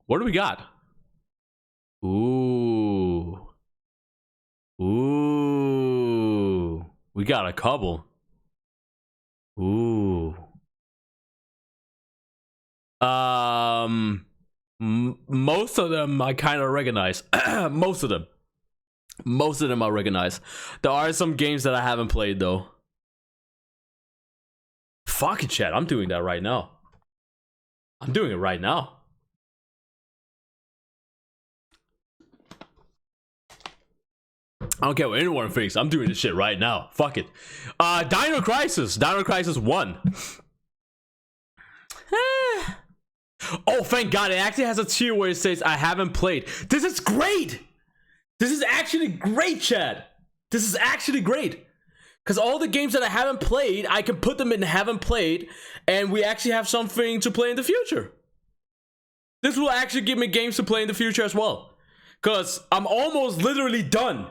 What do we got? Ooh. Ooh. We got a couple. Ooh. Most of them I kind of recognize. Most of them I recognize. There are some games that I haven't played though. Fuck it, chat. I'm doing that right now. I'm doing it right now. I don't care what anyone thinks. I'm doing this shit right now. Fuck it. Dino Crisis. Dino Crisis 1. Oh, thank God. It actually has a tier where it says I haven't played. This is great. This is actually great, Chad. This is actually great. Because all the games that I haven't played, I can put them in haven't played, and we actually have something to play in the future. This will actually give me games to play in the future as well. Because I'm almost literally done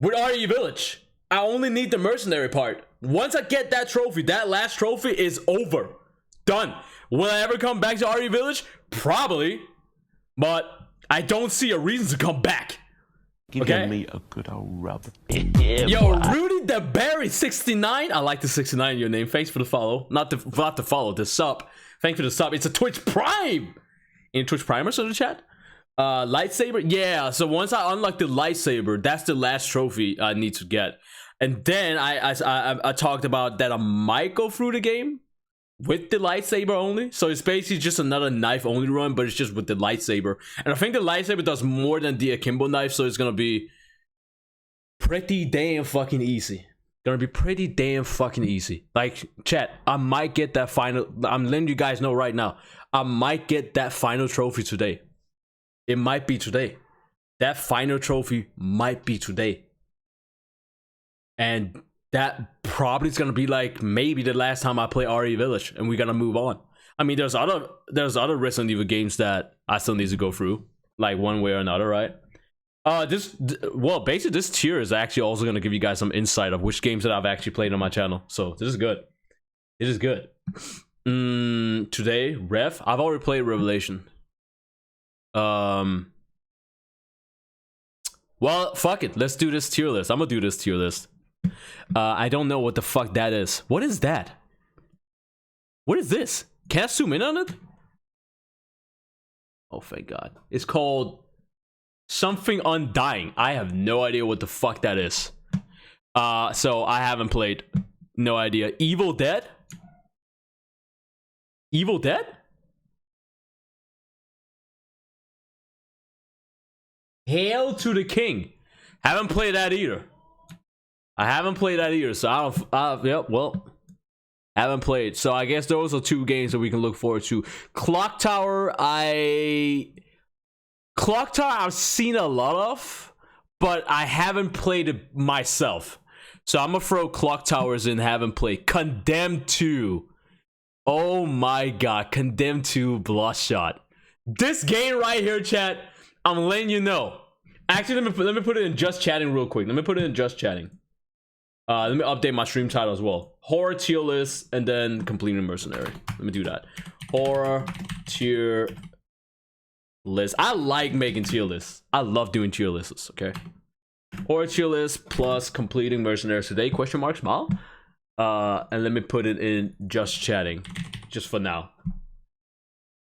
with RE Village. I only need the mercenary part. Once I get that trophy, that last trophy is over. Done. Will I ever come back to RE Village? Probably. But I don't see a reason to come back. Give me a good old rub. Yo, Rudy the Berry 69. I like the 69 in your name. Thanks for the follow. Not the follow, the sub. Thanks for the sub. It's a Twitch Prime. In Twitch Primers in the chat. Lightsaber. Yeah. So once I unlock the lightsaber, that's the last trophy I need to get. And then I talked about that I might go through the game with the lightsaber only. So it's basically just another knife only run, but it's just with the lightsaber. And I think the lightsaber does more than the akimbo knife, so it's gonna be pretty damn fucking easy. Gonna be pretty damn fucking easy. Like, chat, I might get that final. I'm letting you guys know right now. I might get that final trophy today. It might be today. That final trophy might be today. And that probably is gonna be like maybe the last time I play RE Village, and we're gonna move on. I mean, there's other Resident Evil games that I still need to go through, like one way or another, right? Basically this tier is actually also gonna give you guys some insight of which games that I've actually played on my channel. So this is good. It is good. Today, Rev. I've already played Revelation. Well, fuck it. Let's do this tier list. I'm gonna do this tier list. I don't know what the fuck that is. What is that? What is this? Can I zoom in on it? Oh, thank God. It's called something Undying. I have no idea what the fuck that is. So I haven't played. No idea. Evil Dead? Evil Dead? Hail to the King. Haven't played that either. I haven't played that either, so I don't. Yep, well, haven't played. So I guess those are two games that we can look forward to. Clock Tower, I've seen a lot of, but I haven't played it myself. So I'm gonna throw Clock Towers in. Haven't played. Condemned 2. Oh my God, Condemned 2 Bloodshot. This game right here, chat. I'm letting you know. Actually, let me put it in just chatting real quick. Let me put it in just chatting. Let me update my stream title as well. Horror tier list and then completing mercenary. Let me do that. Horror tier list. I like making tier lists. I love doing tier lists. Okay. Horror tier list plus completing mercenaries today? Question mark smile. And let me put it in just chatting, just for now.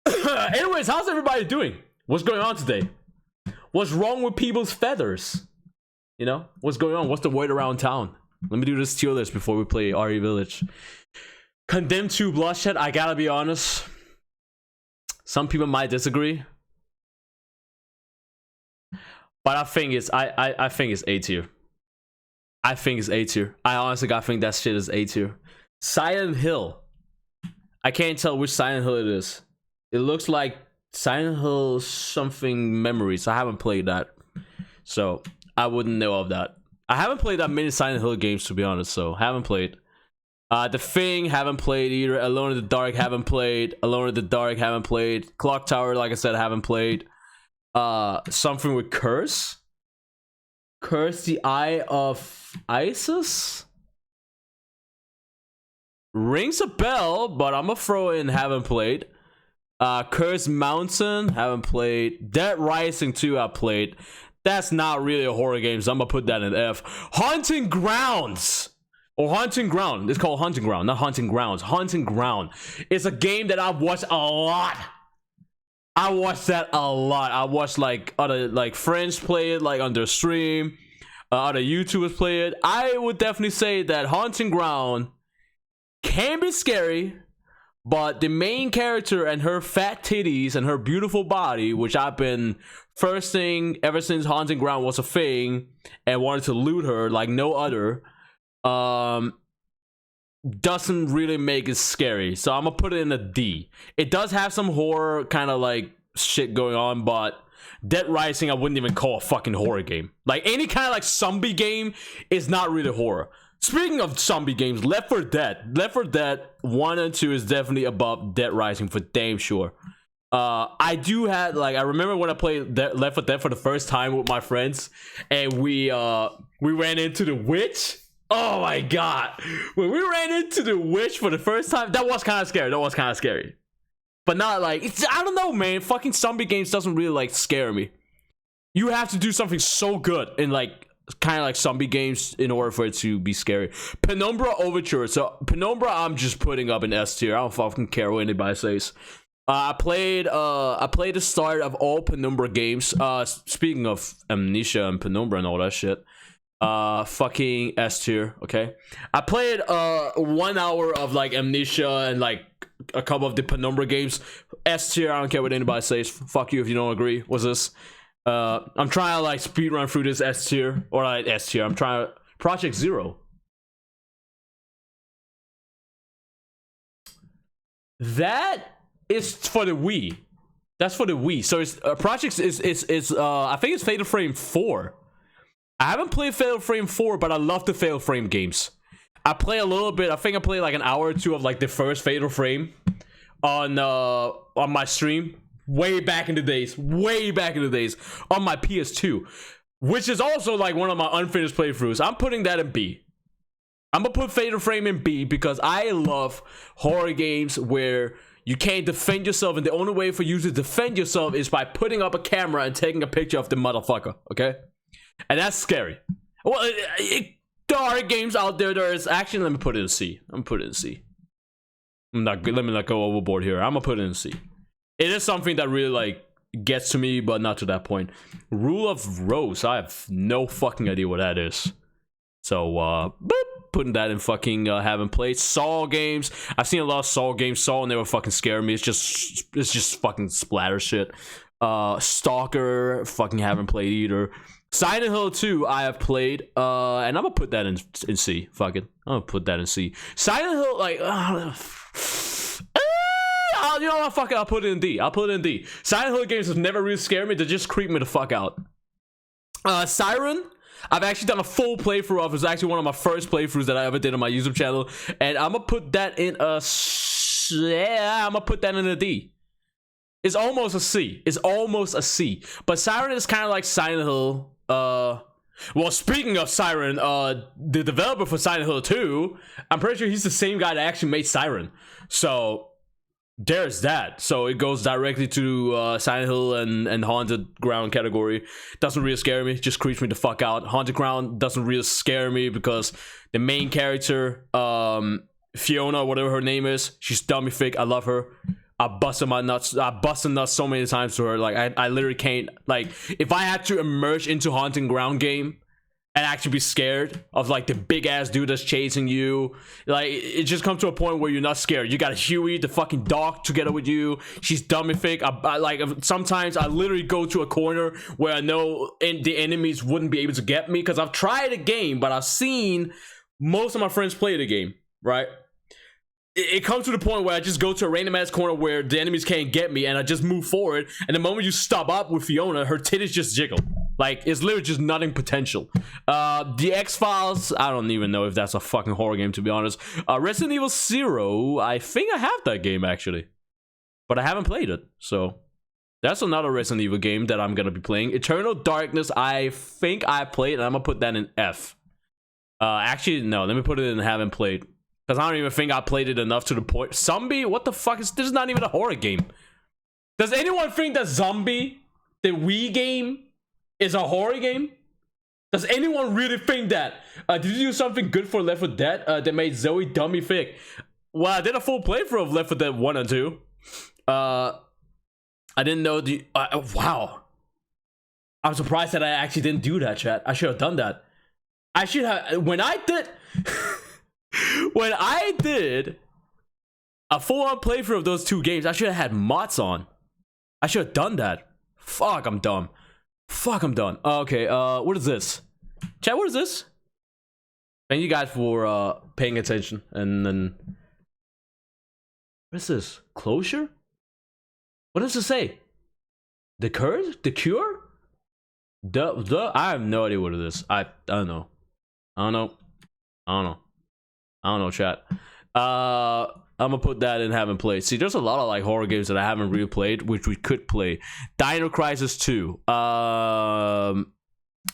Anyways, how's everybody doing? What's going on today? What's wrong with people's feathers? You know, what's going on? What's the word around town? Let me do this tier list before we play RE Village. Condemned 2 Bloodshed. I gotta be honest. Some people might disagree, but I think it's I think it's A tier. I think it's A tier. I honestly gotta think that shit is A tier. Silent Hill. I can't tell which Silent Hill it is. It looks like Silent Hill something Memories. I haven't played that, so I wouldn't know of that. I haven't played that many Silent Hill games, to be honest, so haven't played. The Thing, haven't played either. Alone in the Dark, haven't played. Alone in the Dark, haven't played. Clock Tower, like I said, haven't played. Something with Curse. Curse the Eye of Isis? Rings a bell, but I'm gonna throw in haven't played. Curse Mountain, haven't played. Dead Rising 2, I played. That's not really a horror game, so I'm gonna put that in F. Haunting Grounds, or Haunting Ground. It's called Haunting Ground, not Haunting Grounds. Haunting Ground. It's a game that I've watched a lot. I watched that a lot. I watched like other like friends play it, like on their stream. Other YouTubers play it. I would definitely say that Haunting Ground can be scary, but the main character and her fat titties and her beautiful body, which I've been thirsting ever since Haunting Ground was a thing and wanted to loot her like no other, doesn't really make it scary. So I'm gonna put it in a D. It does have some horror kind of like shit going on, but Dead Rising I wouldn't even call a fucking horror game. Like any kind of like zombie game is not really horror. Speaking of zombie games, Left 4 Dead 1 and 2 is definitely above Dead Rising for damn sure. I do have like, I remember when I played Left 4 Dead for the first time with my friends, and we ran into the witch. Oh my god, when we ran into the witch for the first time, that was kind of scary. But not like, I don't know, man. Fucking zombie games doesn't really like scare me. You have to do something so good in like kind of like zombie games in order for it to be scary. Penumbra Overture. So Penumbra I'm just putting up in S tier. I don't fucking care what anybody says. I played the start of all Penumbra games. Speaking of Amnesia and Penumbra and all that shit, fucking S tier. Okay, I played 1 hour of like Amnesia and like a couple of the Penumbra games. S tier. I don't care what anybody says. Fuck you if you don't agree. What's this? I'm trying to like speed run through this S tier, or like S tier. I'm trying to Project Zero. That is for the Wii. That's for the Wii. So it's Project is I think it's Fatal Frame 4. I haven't played Fatal Frame 4, but I love the Fatal Frame games. I play a little bit. I think I played like an hour or two of like the first Fatal Frame on my stream. Way back in the days on my PS2, which is also like one of my unfinished playthroughs. I'm putting that in B. I'm gonna put Fatal Frame in B because I love horror games where you can't defend yourself, and the only way for you to defend yourself is by putting up a camera and taking a picture of the motherfucker. Okay, and that's scary. Well, there are games out there. There is actually. Let me put it in C. I'm gonna put it in C. Let me not go overboard here. I'm gonna put it in C. It is something that really like gets to me, but not to that point. Rule of Rose, I have no fucking idea what that is. So boop, putting that in fucking haven't played. Saw games, I've seen a lot of Saw games. Saw never fucking scare me. It's just fucking splatter shit. Stalker, fucking haven't played either. Silent Hill 2 I have played, and I'm gonna put that in C. Fuck it, I'm gonna put that in C. Silent Hill, like you know what, fuck it, I'll put it in D. Silent Hill games have never really scared me. They just creep me the fuck out. Siren, I've actually done a full playthrough of. It was actually one of my first playthroughs that I ever did on my YouTube channel, and I'm gonna put that in a I'm gonna put that in a D. It's almost a C. But Siren is kind of like Silent Hill. Well, speaking of Siren, the developer for Silent Hill 2, I'm pretty sure he's the same guy that actually made Siren. So there's that. So it goes directly to Silent Hill and Haunted Ground category. Doesn't really scare me, just creeps me the fuck out. Haunted Ground doesn't really scare me because the main character, Fiona, whatever her name is, she's dummy fake. I love her. I busted nuts so many times to her. Like I literally can't, like, if I had to emerge into Haunting Ground game and actually be scared of like the big ass dude that's chasing you, like it just comes to a point where you're not scared. You got Huey, the fucking dog, together with you. She's dummy fake. I like, sometimes I literally go to a corner where I know the enemies wouldn't be able to get me because I've tried the game, but I've seen most of my friends play the game, right? It comes to the point where I just go to a random ass corner where the enemies can't get me, and I just move forward, and the moment you stop up with Fiona, her titties just jiggle. Like, it's literally just nothing potential. The X-Files, I don't even know if that's a fucking horror game, to be honest. Resident Evil 0, I think I have that game actually, but I haven't played it, so that's another Resident Evil game that I'm gonna be playing. Eternal Darkness, I think I played, and I'm gonna put that in F. Actually, no, let me put it in haven't played. Because I don't even think I played it enough to the point. Zombie? What the fuck is this? Is not even a horror game. Does anyone think that Zombie, the Wii game, is a horror game? Does anyone really think that? Did you do something good for Left 4 Dead that made Zoe dummy thick? Well, I did a full playthrough of Left 4 Dead 1 and 2. I didn't know the... wow. I'm surprised that I actually didn't do that, chat. I should have done that. I should have... When I did... when I did a full-on playthrough of those 2 games, I should have had mods on. I should have done that. Fuck, I'm dumb. Fuck, I'm done. Okay, what is this? Chat, what is this? Thank you guys for paying attention. And then... What is this? Closure? What does it say? The curse? The cure? I have no idea what it is. I don't know. I don't know, chat. I'm gonna put that in haven't played. See, there's a lot of like horror games that I haven't really played, which we could play. Dino Crisis 2. I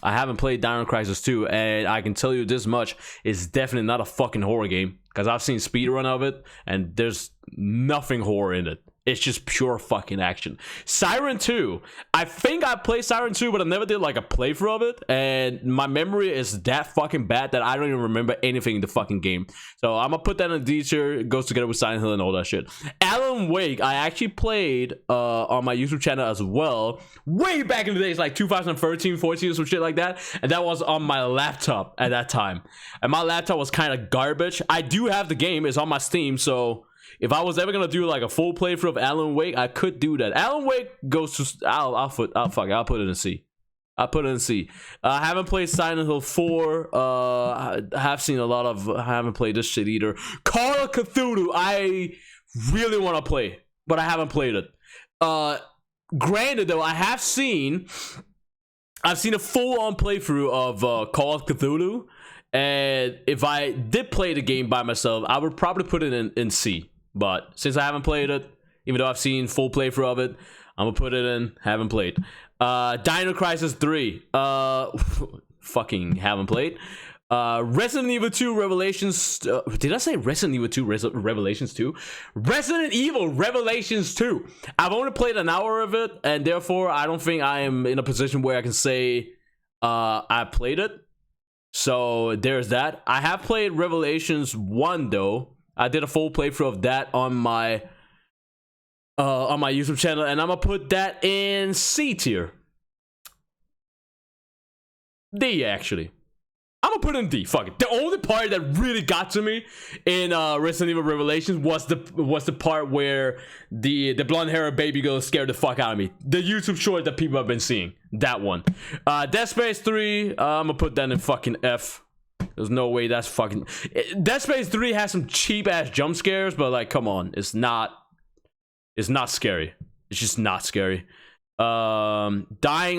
haven't played Dino Crisis 2, and I can tell you this much: it's definitely not a fucking horror game. Because I've seen speedrun of it, and there's nothing horror in it. It's just pure fucking action. Siren 2. I think I played Siren 2, but I never did like a playthrough of it. And my memory is that fucking bad that I don't even remember anything in the fucking game. So I'm gonna put that in the D tier. It goes together with Silent Hill and all that shit. Alan Wake, I actually played on my YouTube channel as well. Way back in the days, like 2013, 14, or some shit like that. And that was on my laptop at that time. And my laptop was kind of garbage. I do have the game. It's on my Steam, so... If I was ever gonna do like a full playthrough of Alan Wake, I could do that. Alan Wake goes to I'll put it in C. I'll put it in C. I haven't played Silent Hill 4. I have seen a lot of. I haven't played this shit either. Call of Cthulhu. I really want to play, but I haven't played it. Granted, though, I've seen a full-on playthrough of Call of Cthulhu, and if I did play the game by myself, I would probably put it in C. But since I haven't played it, even though I've seen full playthrough of it, I'm gonna put it in haven't played. Dino Crisis 3. Fucking haven't played. Resident Evil 2 Revelations. Did I say Resident Evil 2 Revelations 2? Resident Evil Revelations 2. I've only played an hour of it, and therefore I don't think I am in a position where I can say I played it. So there's that. I have played Revelations 1 though. I did a full playthrough of that on my YouTube channel, and I'm gonna put that in C tier. D, actually. I'm gonna put it in D. Fuck it. The only part that really got to me in Resident Evil Revelations was the part where the blonde hair baby girl scared the fuck out of me. The YouTube short that people have been seeing. That one. Dead Space 3. I'm gonna put that in fucking F. There's no way that's fucking... Dead Space 3 has some cheap ass jump scares, but like, come on, it's not scary. It's just not scary. Dying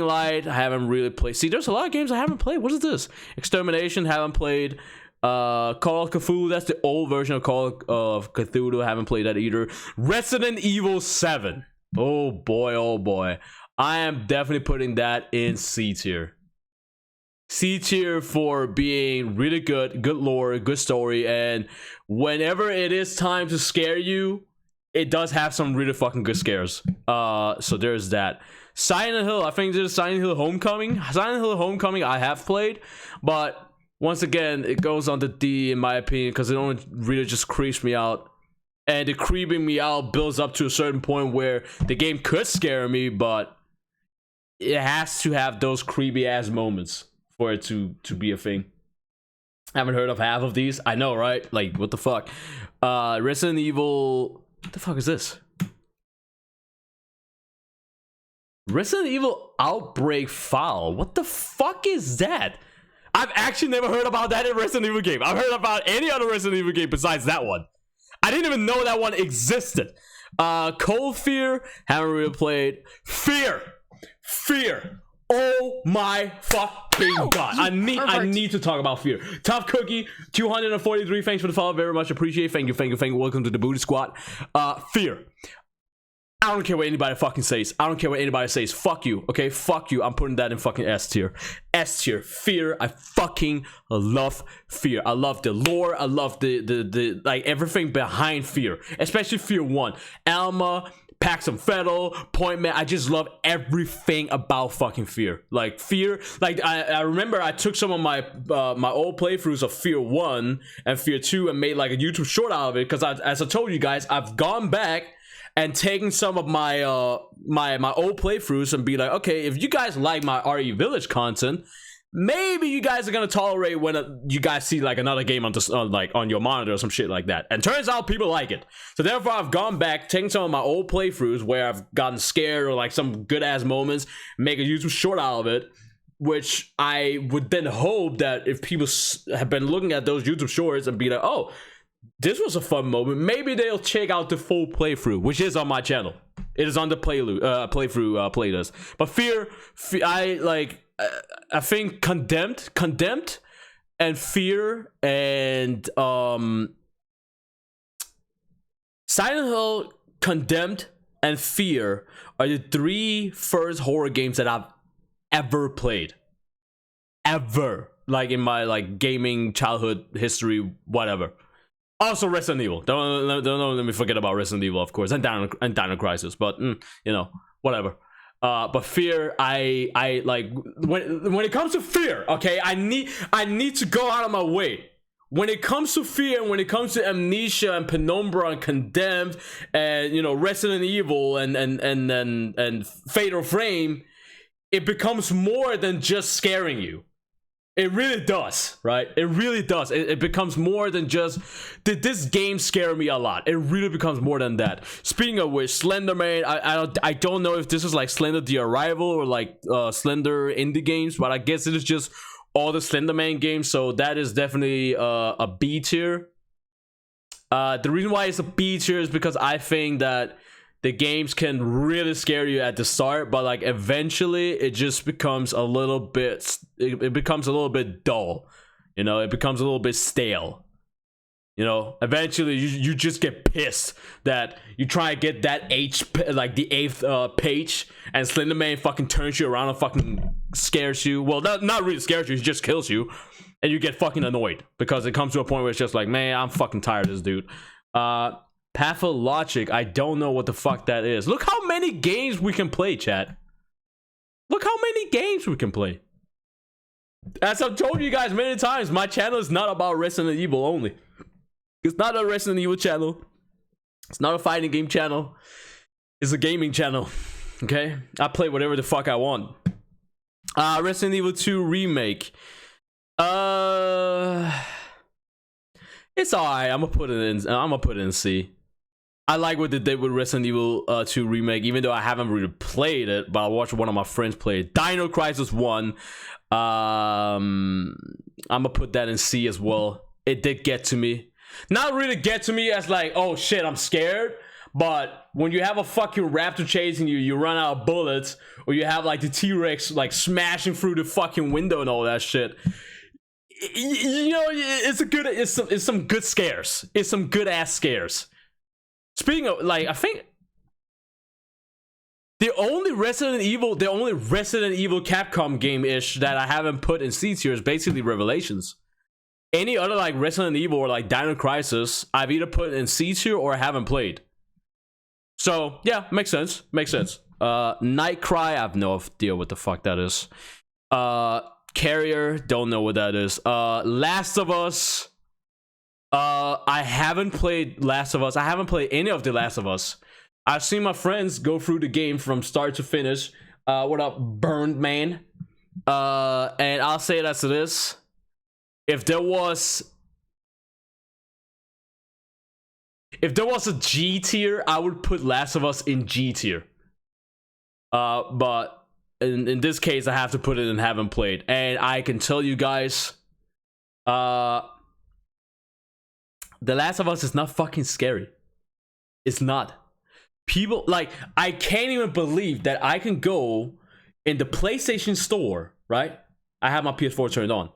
Light, I haven't really played. See, there's a lot of games I haven't played. What is this? Extermination, haven't played. Call of Cthulhu, that's the old version of Call of Cthulhu. I haven't played that either. Resident Evil 7. Oh boy, oh boy. I am definitely putting that in C tier. C tier for being really good lore, good story, and whenever it is time to scare you, it does have some really fucking good scares. So there's that. Silent Hill, I think there's Silent Hill Homecoming. Silent Hill Homecoming I have played, but once again, it goes on the D in my opinion, because it only really just creeps me out. And the creeping me out builds up to a certain point where the game could scare me, but it has to have those creepy ass moments for it to be a thing. I haven't heard of half of these. I know, right? Like, what the fuck? Resident Evil... What the fuck is this? Resident Evil Outbreak file. What the fuck is that? I've actually never heard about that in Resident Evil game. I've heard about any other Resident Evil game besides that one. I didn't even know that one existed. Cold Fear. Haven't really played. Fear. Oh my fucking god. I need to talk about Fear. Tough Cookie 243. Thanks for the follow. Very much appreciate. Thank you. Welcome to the Booty Squad. Fear. I don't care what anybody fucking says. Fuck you. Okay, fuck you. I'm putting that in fucking S tier. S tier. Fear. I fucking love Fear. I love the lore. I love the like everything behind Fear, especially Fear 1. Alma, Paxton Fettle, Point Man. I just love everything about fucking Fear. Like Fear, like I remember I took some of my my old playthroughs of Fear 1 and Fear 2 and made like a YouTube short out of it, because as I told you guys, I've gone back and taken some of my my old playthroughs and be like, okay, if you guys like my RE Village content, maybe you guys are gonna tolerate when you guys see like another game on this, like on your monitor or some shit like that. And turns out people like it. So therefore, I've gone back, taken some of my old playthroughs where I've gotten scared or like some good ass moments, make a YouTube short out of it. Which I would then hope that if people have been looking at those YouTube shorts and be like, oh, this was a fun moment, maybe they'll check out the full playthrough, which is on my channel. It is on the playthrough playlist. But Fear, I think Condemned, and Fear, and Silent Hill, Condemned, and Fear are the 3 first horror games that I've ever played. Ever. Like in my like gaming childhood history, whatever. Also Resident Evil. Don't let me forget about Resident Evil, of course, and Dino Crisis, but you know, whatever. But Fear, I like when it comes to Fear, okay, I need to go out of my way. When it comes to Fear, and when it comes to Amnesia and Penumbra and Condemned and, you know, Resident Evil and Fatal Frame, it becomes more than just scaring you. It really does, right? It really does. It becomes more than just, did this game scare me a lot? It really becomes more than that. Speaking of which, Slender Man, I don't know if this is like Slender the Arrival or like Slender indie games, but I guess it is just all the Slender Man games, so that is definitely a B tier. The reason why it's a B tier is because I think that the games can really scare you at the start, but like eventually it just becomes a little bit, it becomes a little bit dull, you know, it becomes a little bit stale, you know. Eventually you just get pissed that you try to get that like the 8th page, and Slender Man fucking turns you around and fucking scares you. Well, not really scares you, he just kills you, and you get fucking annoyed because it comes to a point where it's just like, man, I'm fucking tired of this dude. Pathologic, I don't know what the fuck that is. Look how many games we can play, chat. Look how many games we can play. As I've told you guys many times, my channel is not about Resident Evil only. It's not a Resident Evil channel. It's not a fighting game channel. It's a gaming channel. Okay? I play whatever the fuck I want. Resident Evil 2 Remake. It's alright. I'm gonna put it in C. I like what they did with Resident Evil 2 Remake, even though I haven't really played it, but I watched one of my friends play it. Dino Crisis 1. I'm gonna put that in C as well. It did get to me. Not really get to me as like, oh shit, I'm scared. But when you have a fucking raptor chasing you, you run out of bullets, or you have like the T-Rex like smashing through the fucking window and all that shit. You know, it's some good scares. It's some good ass scares. Speaking of, like, I think the only Resident Evil Capcom game-ish that I haven't put in C tier is basically Revelations. Any other like Resident Evil or like Dino Crisis, I've either put in C tier or haven't played. So yeah, makes sense. Makes sense. Nightcry, I have no idea what the fuck that is. Carrier, don't know what that is. Last of Us. I haven't played Last of Us. I haven't played any of the Last of Us. I've seen my friends go through the game from start to finish. What up, Burned Man? And I'll say it as it is. If there was a G tier, I would put Last of Us in G tier. But in this case, I have to put it in haven't played. And I can tell you guys, The Last of Us is not fucking scary. It's not. People, like, I can't even believe that I can go in the PlayStation Store, right? I have my PS4 turned on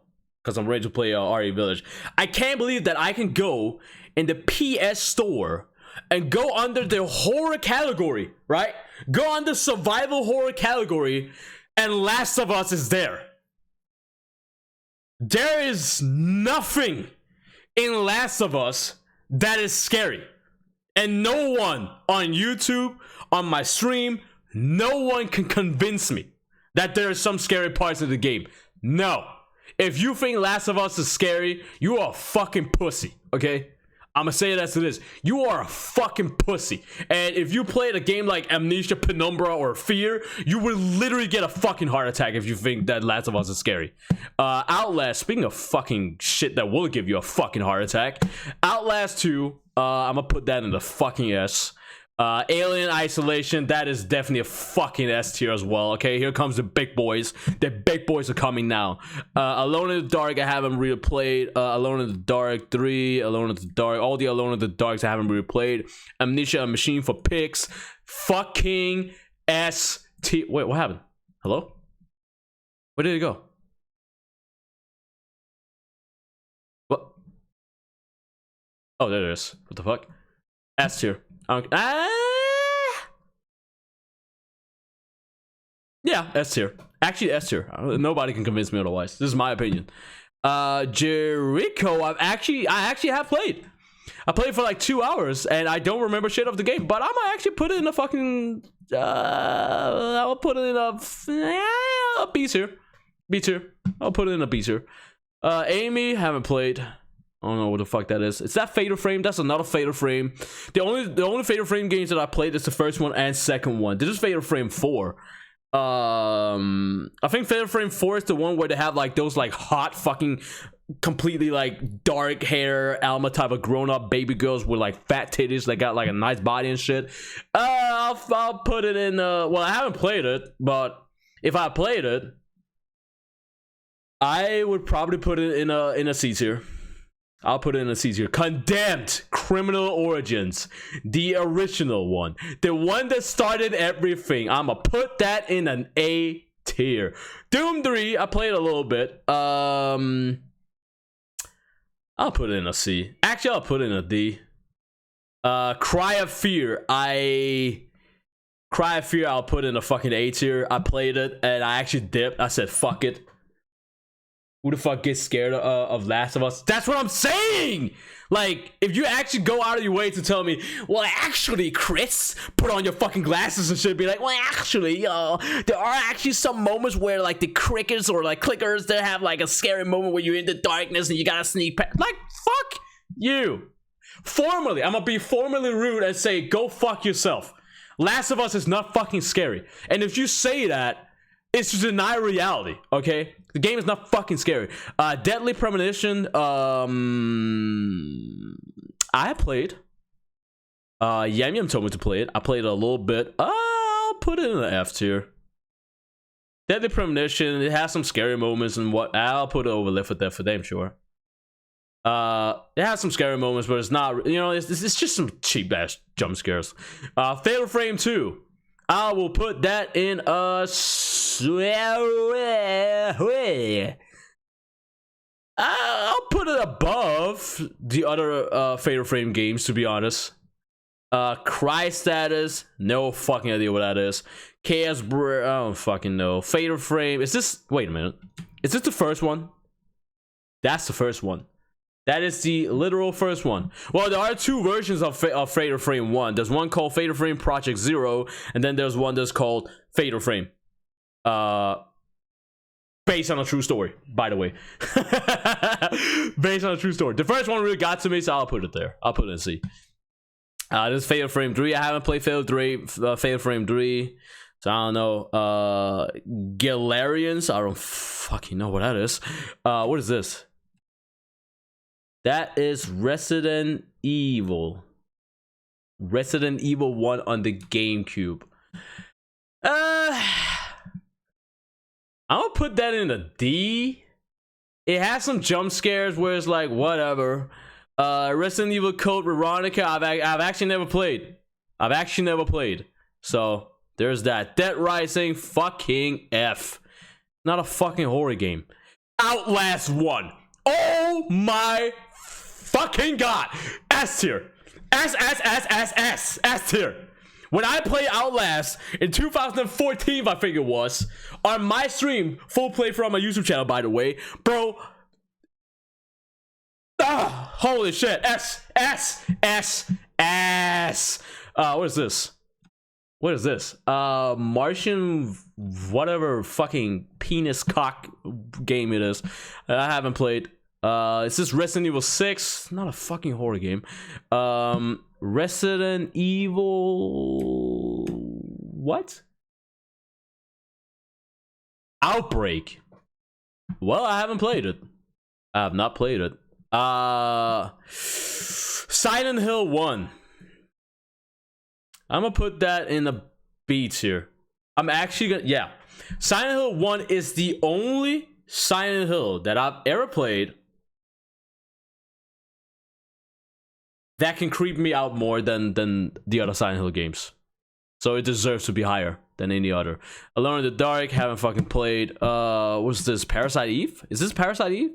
because I'm ready to play RE Village. I can't believe that I can go in the PS Store and go under the horror category, right? Go under survival horror category, and Last of Us is there. There is nothing in Last of Us that is scary. And no one on YouTube on my stream, no one can convince me that there are some scary parts of the game. No. If you think Last of Us is scary, you are a fucking pussy, okay? I'm gonna say it as it is. You are a fucking pussy. And if you played a game like Amnesia, Penumbra, or Fear, you would literally get a fucking heart attack if you think that Last of Us is scary. Outlast, speaking of fucking shit that will give you a fucking heart attack, Outlast 2, I'm gonna put that in the fucking S. Alien Isolation, that is definitely a fucking S tier as well. Okay, here comes the big boys. The big boys are coming now. Alone in the Dark, I haven't really played. Alone in the Dark 3, Alone in the Dark, all the Alone in the Darks I haven't really played. Amnesia, A Machine for Pigs, fucking S tier. Wait, what happened? Hello? Where did it go? What? Oh, there it is. What the fuck? S tier. Yeah, S tier. Actually, S tier. Nobody can convince me otherwise. This is my opinion. Jericho, I actually have played. I played for like 2 hours, and I don't remember shit of the game. But I might actually put it in a fucking. I'll put it in a B tier. B tier. I'll put it in a B tier. Amy, haven't played. I don't know what the fuck that is. Is that Fatal Frame? That's another Fatal Frame. The only Fatal Frame games that I played is the first one and second one. This is Fatal Frame 4. I think Fatal Frame 4 is the one where they have like those like hot fucking completely like dark hair Alma type of grown-up baby girls with like fat titties that got like a nice body and shit. I'll put it in well, I haven't played it, but if I played it, I would probably put it in a C tier. I'll put it in a C tier. Condemned Criminal Origins, the original one, the one that started everything. I'ma put that in an A tier. Doom 3, I played a little bit. I'll put it in a C. Actually, I'll put it in a D. Cry of Fear, I'll put in a fucking A tier. I played it and I actually dipped. I said fuck it. Who the fuck gets scared of Last of Us? That's what I'm saying! Like, if you actually go out of your way to tell me, well, actually, Chris, put on your fucking glasses and shit, be like, well, actually, there are actually some moments where, like, the crickets or, like, clickers, they have, like, a scary moment where you're in the darkness and you gotta sneak past. Like, fuck you. Formally, I'm gonna be formally rude and say, go fuck yourself. Last of Us is not fucking scary. And if you say that, it's to deny reality, okay? The game is not fucking scary. Deadly Premonition, I played. Yam Yam told me to play it. I played it a little bit. I'll put it in the F tier. Deadly Premonition, it has some scary moments and what. I'll put it over Left 4 Dead for damn sure. It has some scary moments, but it's not, you know, it's just some cheap ass jump scares. Fatal Frame 2. I will put that in a I'll put it above the other Fatal Frame games, to be honest. Cry Status, no fucking idea what that is. Chaos Brewer, I don't fucking know. Fatal Frame, is this, wait a minute, is this the first one? That's the first one. That is the literal first one. Well, there are two versions of Fatal Frame 1. There's one called Fatal Frame Project Zero, and then there's one that's called Fatal Frame. Based on a true story, by the way. Based on a true story. The first one really got to me, so I'll put it there. I'll put it in C. This is Fatal Frame 3. I haven't played Fatal Frame 3. So I don't know. Galarians. I don't fucking know what that is. What is this? That is Resident Evil. Resident Evil 1 on the GameCube. I'm gonna put that in a D. It has some jump scares where it's like, whatever. Resident Evil Code Veronica, I've actually never played. So, there's that. Dead Rising, fucking F. Not a fucking horror game. Outlast 1. Oh my fucking god. S tier. S tier. When I played Outlast in 2014, I think it was, on my stream, full playthrough on my YouTube channel, by the way, bro. Holy shit. S. What is this? What is this? Martian whatever fucking penis cock game it is. I haven't played. Is this Resident Evil 6? Not a fucking horror game. Resident Evil... What? Outbreak. Well, I haven't played it. I have not played it. Silent Hill 1. I'm gonna put that in the B tier. I'm actually gonna... Yeah. Silent Hill 1 is the only Silent Hill that I've ever played that can creep me out more than the other Silent Hill games. So it deserves to be higher than any other. Alone in the Dark, haven't fucking played. What's this? Parasite Eve? Is this Parasite Eve?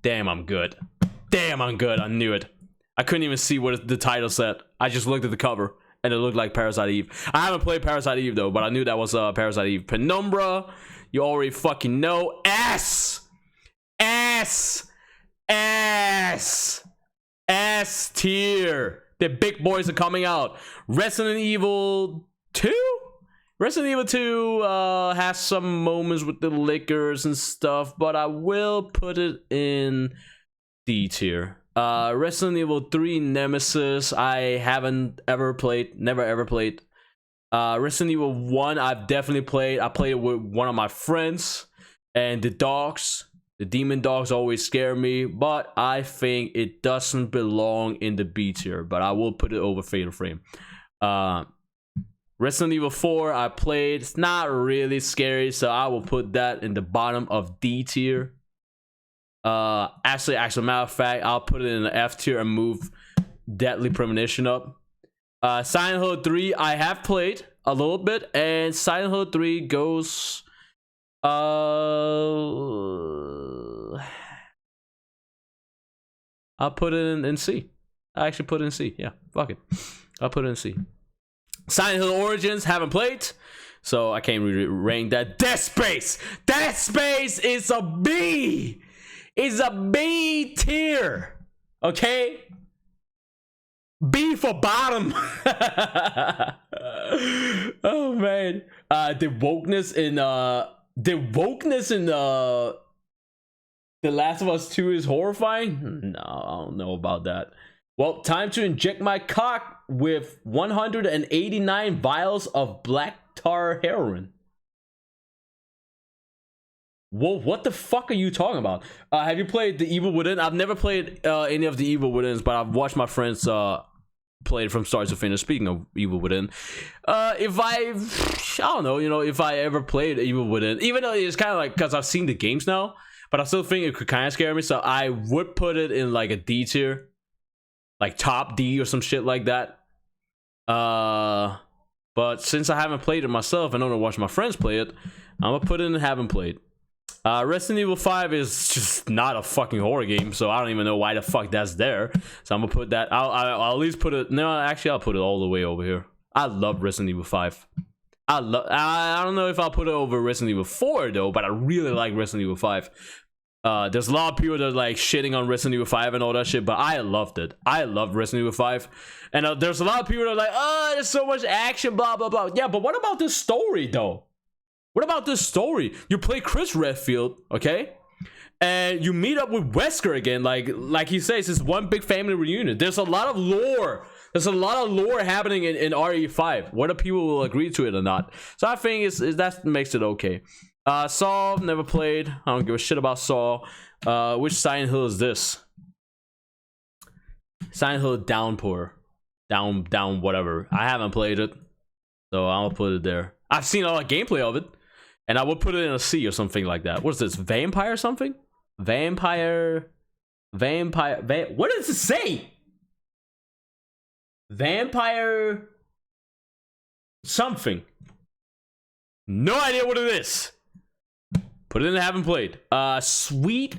Damn, I'm good. Damn, I'm good. I knew it. I couldn't even see what the title said. I just looked at the cover and it looked like Parasite Eve. I haven't played Parasite Eve though, but I knew that was Parasite Eve. Penumbra, you already fucking know. S tier. The big boys are coming out. Resident Evil 2? Resident Evil 2 has some moments with the liquors and stuff, but I will put it in D tier. Resident Evil 3 Nemesis, I haven't ever played, never ever played. Resident Evil 1, I've definitely played. I played it with one of my friends, and the dogs, the demon dogs always scare me, but I think it doesn't belong in the B tier, but I will put it over Fatal Frame. Resident Evil 4, I played. It's not really scary, so I will put that in the bottom of D tier. Actually, as a matter of fact, I'll put it in the F tier and move Deadly Premonition up. Silent Hill 3, I have played a little bit, and Silent Hill 3 goes... I'll put it in C. I actually put it in C. Yeah, fuck it. I'll put it in C. Silent Hill Origins, haven't played, so I can't really rank that. Dead Space! Dead Space is a B! It's a B tier! Okay? B for bottom! Oh man. The wokeness in The Last of Us 2 is horrifying? No, I don't know about that. Well, time to inject my cock with 189 vials of black tar heroin. Whoa, what the fuck are you talking about? Have you played The Evil Within? I've never played any of The Evil Withins, but I've watched my friends play it from start to finish. Speaking of Evil Within, if I don't know, you know, if I ever played Evil Within, even though it's kind of like, because I've seen the games now, but I still think it could kind of scare me, so I would put it in like a D tier, like top D or some shit like that. But since I haven't played it myself and only watched my friends play it, I'm gonna put it in haven't played. Resident Evil 5 is just not a fucking horror game, so I don't even know why the fuck that's there. So I'm gonna put that. I'll at least put it. No, actually, I'll put it all the way over here. I love Resident Evil 5. I don't know if I'll put it over Resident Evil 4 though, but I really like Resident Evil 5. There's a lot of people that are like shitting on Resident Evil 5 and all that shit, but I loved it. I loved Resident Evil 5. And there's a lot of people that are like, oh, there's so much action, blah blah blah. Yeah, but what about the story though? What about this story? You play Chris Redfield, okay? And you meet up with Wesker again, like he says, it's one big family reunion. There's a lot of lore. There's a lot of lore happening in RE5, whether people will agree to it or not. So I think that makes it okay. Saw, never played. I don't give a shit about Saw. Which Silent Hill is this? Silent Hill Downpour. Down whatever. I haven't played it, so I'll put it there. I've seen a lot of gameplay of it, and I would put it in a C or something like that. What is this? Vampire something? Vampire. What does it say? Vampire something. No idea what it is. Put it in haven't played. Sweet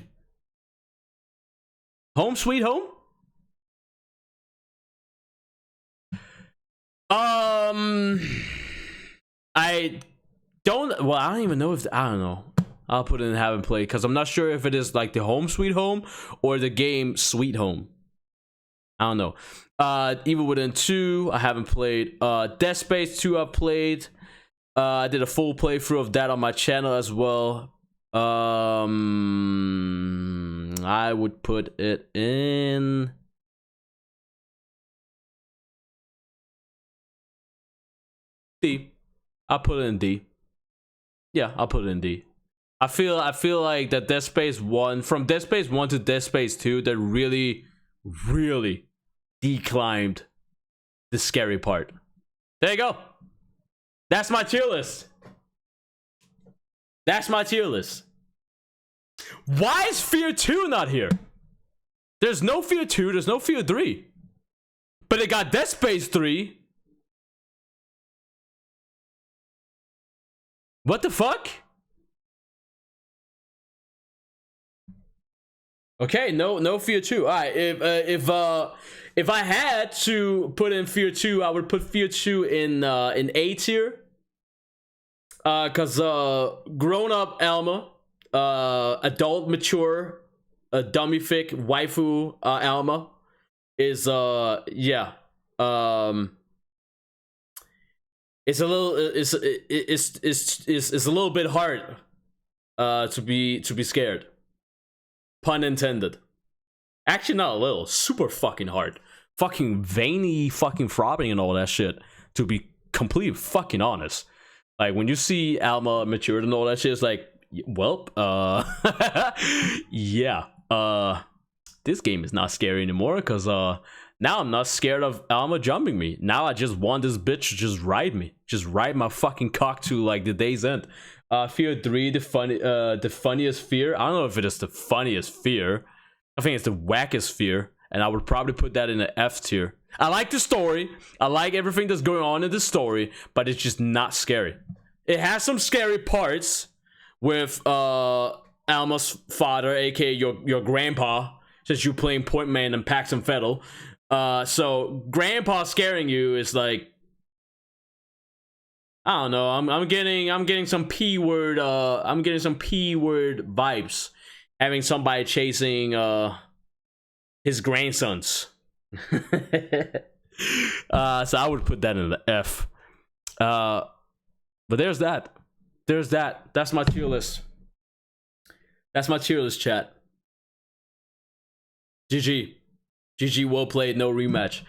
Home Sweet Home? I don't even know if I don't know. I'll put it in haven't played because I'm not sure if it is like the Home Sweet Home or the game Sweet Home. I don't know. Evil Within 2, I haven't played. Dead Space 2, I've played. I did a full playthrough of that on my channel as well. I would put it in D. I'll put it in D. Yeah, I'll put it in D. I feel like that Dead Space 1, from Dead Space 1 to Dead Space 2, that really declined the scary part. There you go. That's my tier list. That's my tier list. Why is Fear 2 not here? There's no Fear 2, there's no Fear 3. But it got Dead Space 3. What the fuck? Okay, no Fear 2. Alright, if I had to put in Fear 2, I would put Fear 2 in A tier. Cause grown up Alma, adult mature, dummy fic waifu Alma is yeah. It's a little it's a little bit hard to be scared. Pun intended. Actually, not a little. Super fucking hard. Fucking veiny fucking throbbing and all that shit. To be completely fucking honest. Like, when you see Alma matured and all that shit, it's like, well, yeah. This game is not scary anymore, because now I'm not scared of Alma jumping me. Now I just want this bitch to just ride me. Just ride my fucking cock to, like, the day's end. Fear 3, the funniest fear. I don't know if it is the funniest fear. I think it's the wackest fear, and I would probably put that in the F tier. I like the story. I like everything that's going on in the story, but it's just not scary. It has some scary parts with Alma's father, aka your grandpa, since you're playing Point Man and Paxton Fettel. So grandpa scaring you is like, I don't know. I'm getting some P word. I'm getting some P word vibes. Having somebody chasing his grandsons. So I would put that in the F. But there's that. There's that. That's my tier list. That's my tier list, chat. GG. GG, well played. No rematch.